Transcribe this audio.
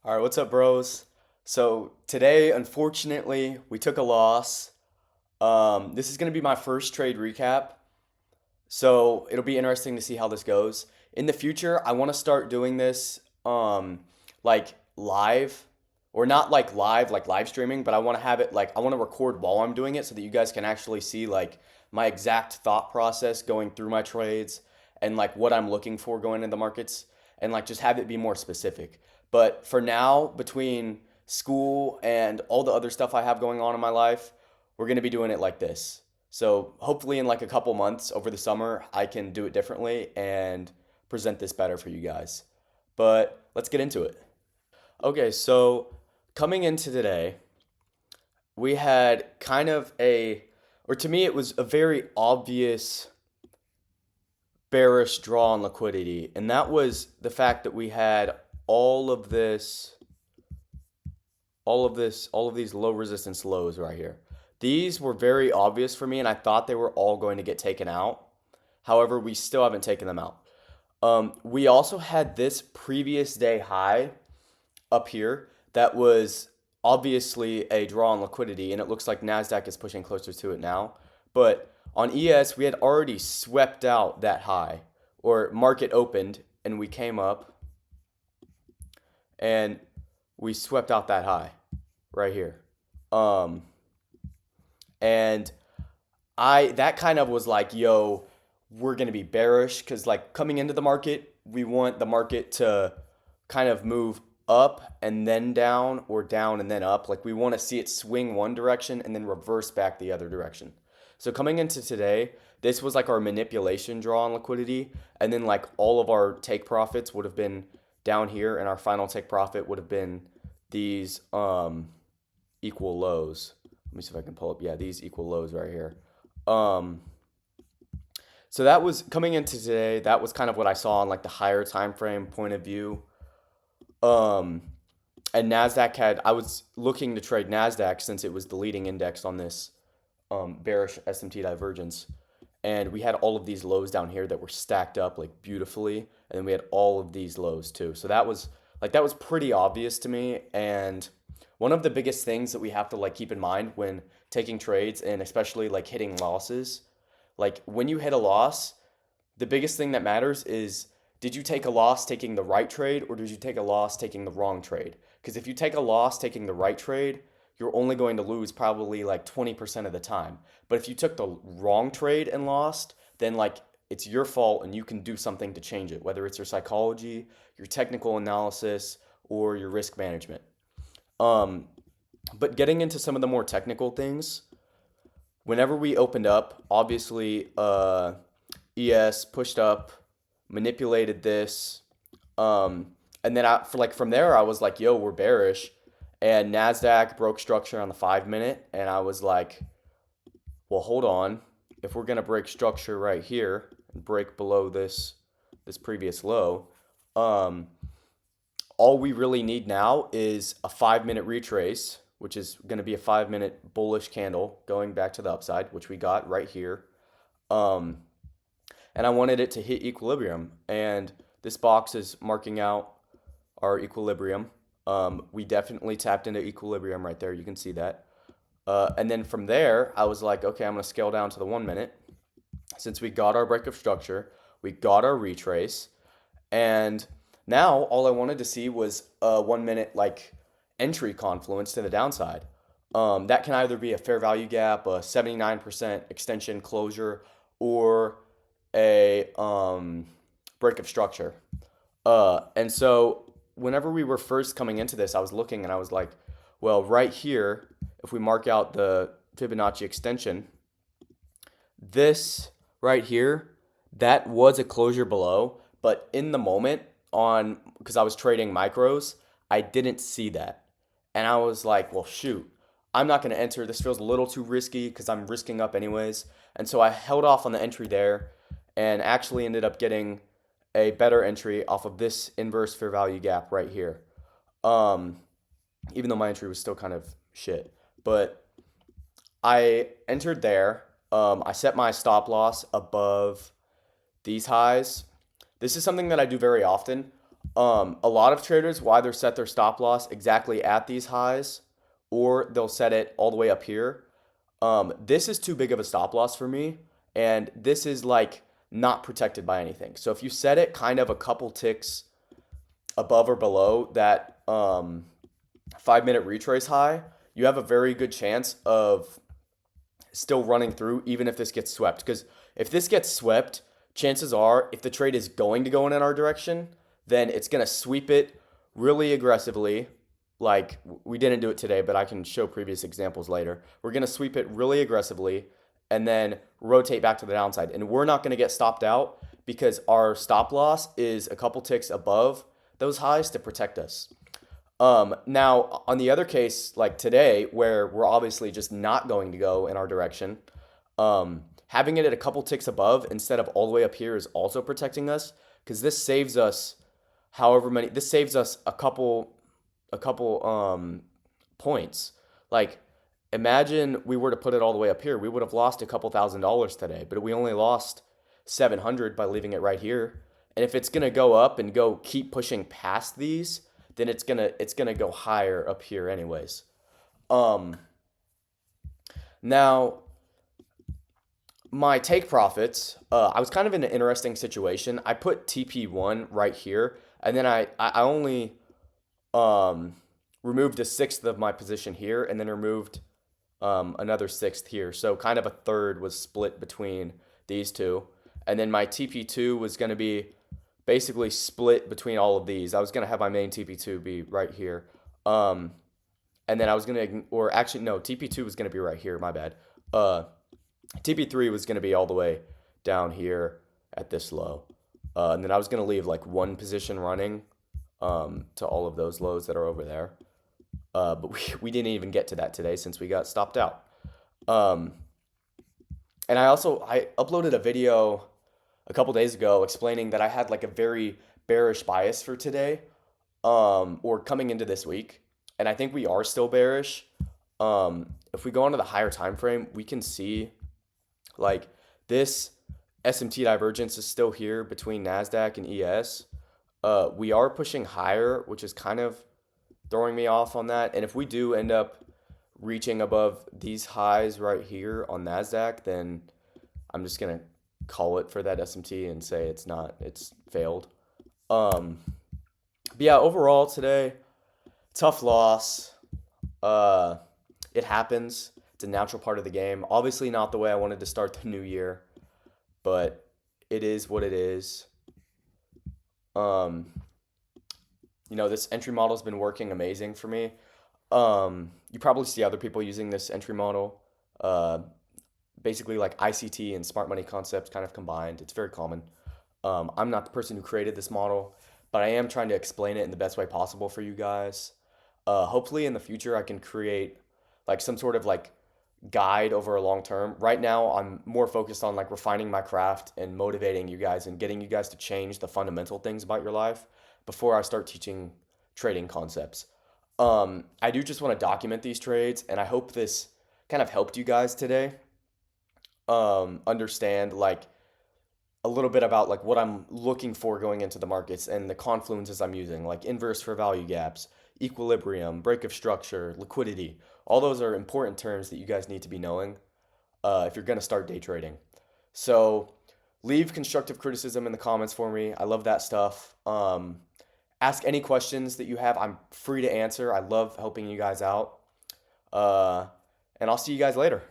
All right, what's up, bros? So today, unfortunately, we took a loss. This is going to be my first trade recap, so it'll be interesting to see how this goes. In the future, I want to start doing this like live, or not like live streaming, but I want to have it like I want to record while I'm doing it so that you guys can actually see like my exact thought process going through my trades and like what I'm looking for going into the markets and like just have it be more specific. But for now, between school and all the other stuff I have going on in my life, we're going to be doing it like this. So hopefully in like a couple months over the summer, I can do it differently and present this better for you guys. But let's get into it. Okay, so coming into today, we had kind of or to me, it was a very obvious bearish draw on liquidity. And that was the fact that we had all of this, all of these low resistance lows right here. These were very obvious for me, and I thought they were all going to get taken out. However, we still haven't taken them out. We also had this previous day high up here that was obviously a draw on liquidity, and it looks like Nasdaq is pushing closer to it now. But on ES, we had already swept out that high, or market opened, and we came up and we swept out that high right here. Um, and I that kind of was like, yo, we're gonna be bearish because like coming into the market, we want the market to kind of move up and then down or down and then up. Like we want to see it swing one direction and then reverse back the other direction. So coming into today, this was like our manipulation draw on liquidity, and then like all of our take profits would have been down here, and our final take profit would have been these equal lows. Let me see if I can pull up. Yeah, these equal lows right here. Um, so that was coming into today. That was kind of what I saw on like the higher time frame point of view. Um, and Nasdaq had. I was looking to trade Nasdaq since it was the leading index on this bearish SMT divergence, and we had all of these lows down here that were stacked up like beautifully, and then we had all of these lows too. So that was pretty obvious to me, and one of the biggest things that we have to like keep in mind when taking trades and especially like hitting losses, like when you hit a loss, the biggest thing that matters is did you take a loss taking the right trade or did you take a loss taking the wrong trade? Because if you take a loss taking the right trade, you're only going to lose probably like 20% of the time. But if you took the wrong trade and lost, then like it's your fault and you can do something to change it, whether it's your psychology, your technical analysis, or your risk management. Um, but getting into some of the more technical things, whenever we opened up, obviously ES pushed up, manipulated this, and then for like from there I was like, yo, we're bearish, and Nasdaq broke structure on the 5 minute, and I was like, well, hold on, if we're gonna break structure right here and break below this previous low, um, all we really need now is a 5 minute retrace, which is going to be a 5 minute bullish candle going back to the upside, which we got right here. Um, and I wanted it to hit equilibrium. And this box is marking out our equilibrium. We definitely tapped into equilibrium right there. You can see that. And then from there, I was like, okay, I'm going to scale down to the 1 minute. Since we got our break of structure, we got our retrace, and now all I wanted to see was a 1 minute like entry confluence to the downside. That can either be a fair value gap, a 79% extension closure, or a break of structure. And so whenever we were first coming into this, I was looking and I was like, well, right here, if we mark out the Fibonacci extension, this right here, that was a closure below, but in the moment on because I was trading micros, I didn't see that. And I was like, well, shoot, I'm not going to enter. This feels a little too risky because I'm risking up anyways. And so I held off on the entry there and actually ended up getting a better entry off of this inverse fair value gap right here. Um, Even though my entry was still kind of shit. But I entered there. I set my stop loss above these highs. This is something that I do very often. A lot of traders will either set their stop loss exactly at these highs or they'll set it all the way up here. This is too big of a stop loss for me, and this is like not protected by anything. So if you set it kind of a couple ticks above or below that 5 minute retrace high, you have a very good chance of still running through even if this gets swept. Because if this gets swept, chances are if the trade is going to go in our direction, then it's going to sweep it really aggressively. Like we didn't do it today, but I can show previous examples later. We're going to sweep it really aggressively and then rotate back to the downside. And we're not going to get stopped out because our stop loss is a couple ticks above those highs to protect us. Now, on the other case, like today, where we're obviously just not going to go in our direction, having it at a couple ticks above instead of all the way up here is also protecting us because this saves us this saves us a couple points. Like imagine we were to put it all the way up here, we would have lost a couple $1,000s today, but we only lost 700 by leaving it right here. And if it's gonna go up and go keep pushing past these, then it's gonna go higher up here anyways. Um, Now my take profits, I was kind of in an interesting situation. I put TP1 right here, and then I only um, removed a sixth of my position here, and then removed another sixth here. So kind of a third was split between these two. And then my TP2 was going to be basically split between all of these. I was going to have my main TP2 be right here. Um, and then I was going to, or actually, no, TP2 was going to be right here. My bad. Uh, TP3 was going to be all the way down here at this low. And then I was going to leave like one position running to all of those lows that are over there. But we didn't even get to that today since we got stopped out. Um, and I uploaded a video a couple days ago explaining that I had like a very bearish bias for today, or coming into this week, and I think we are still bearish. If we go onto the higher time frame, we can see like this SMT divergence is still here between Nasdaq and ES. We are pushing higher, which is kind of throwing me off on that. And if we do end up reaching above these highs right here on Nasdaq, then I'm just gonna call it for that SMT and say it's failed. Um, but yeah, overall today, tough loss. Uh, it happens. It's a natural part of the game. Obviously, not the way I wanted to start the new year, but it is what it is. Um, this entry model has been working amazing for me. You probably see other people using this entry model. Uh, Basically, like ICT and smart money concepts kind of combined. It's very common. I'm not the person who created this model, but I am trying to explain it in the best way possible for you guys. Hopefully, in the future, I can create like some sort of like guide over a long term. Right now, I'm more focused on like refining my craft and motivating you guys and getting you guys to change the fundamental things about your life before I start teaching trading concepts. I do just want to document these trades, and I hope this kind of helped you guys today understand like a little bit about like what I'm looking for going into the markets and the confluences I'm using, like inverse for value gaps, equilibrium, break of structure, liquidity. All those are important terms that you guys need to be knowing if you're going to start day trading. So leave constructive criticism in the comments for me. I love that stuff. Ask any questions that you have. I'm free to answer. I love helping you guys out. Uh, and I'll see you guys later.